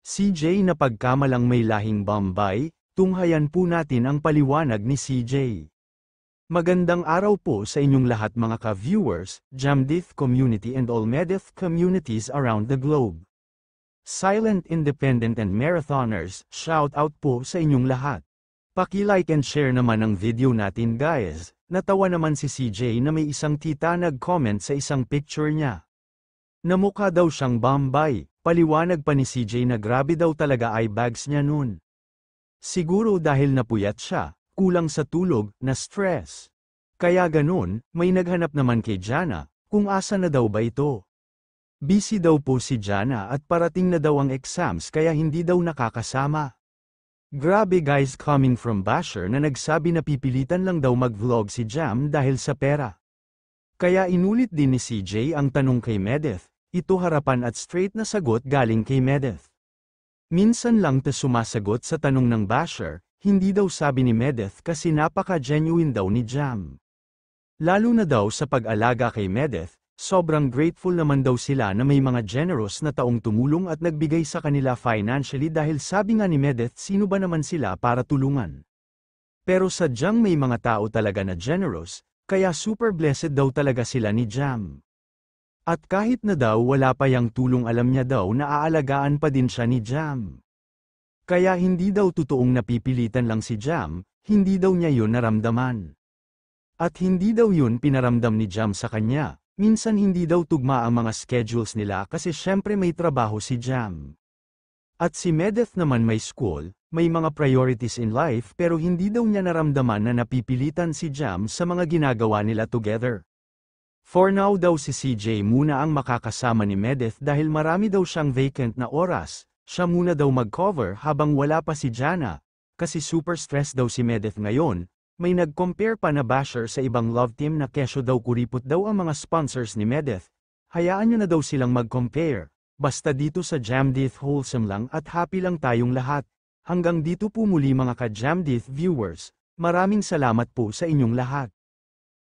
CJ na pagkamalang may lahing Bombay, tunghayan po natin ang paliwanag ni CJ. Magandang araw po sa inyong lahat mga ka-viewers, Jamdith community and all Medith communities around the globe. Silent Independent and Marathoners, shout out po sa inyong lahat. Paki-like and share naman ang video natin guys. Natawa naman si CJ na may isang tita nag-comment sa isang picture niya. Namukha daw siyang Bombay, paliwanag pa ni CJ na grabe daw talaga eye bags niya nun. Siguro dahil napuyat siya, kulang sa tulog, na stress. Kaya ganun, may naghanap naman kay Jana, kung asa na daw ba ito. Busy daw po si Jana at parating na daw ang exams kaya hindi daw nakakasama. Grabe guys, coming from basher na nagsabi na pipilitan lang daw mag-vlog si Jam dahil sa pera. Kaya inulit din ni CJ ang tanong kay Medith, ito harapan at straight na sagot galing kay Medith. Minsan lang ta sumasagot sa tanong ng basher, hindi daw sabi ni Medith kasi napaka-genuine daw ni Jam. Lalo na daw sa pag-alaga kay Medith, sobrang grateful naman daw sila na may mga generous na taong tumulong at nagbigay sa kanila financially dahil sabi nga ni Medith sino ba naman sila para tulungan. Pero sadyang may mga tao talaga na generous, kaya super blessed daw talaga sila ni Jam. At kahit na daw wala pa yang tulong alam niya daw na aalagaan pa din siya ni Jam. Kaya hindi daw totoong napipilitan lang si Jam, hindi daw niya yun naramdaman. At hindi daw yun pinaramdam ni Jam sa kanya, minsan hindi daw tugma ang mga schedules nila kasi syempre may trabaho si Jam. At si Medith naman may school, may mga priorities in life pero hindi daw niya naramdaman na napipilitan si Jam sa mga ginagawa nila together. For now daw si CJ muna ang makakasama ni Medith dahil marami daw siyang vacant na oras, siya muna daw mag-cover habang wala pa si Jana, kasi super stressed daw si Medith ngayon, may nag-compare pa na basher sa ibang love team na kesyo daw kuripot daw ang mga sponsors ni Medith, hayaan nyo na daw silang mag-compare, basta dito sa Jamdith wholesome lang at happy lang tayong lahat, hanggang dito po muli mga ka-Jamdith viewers, maraming salamat po sa inyong lahat.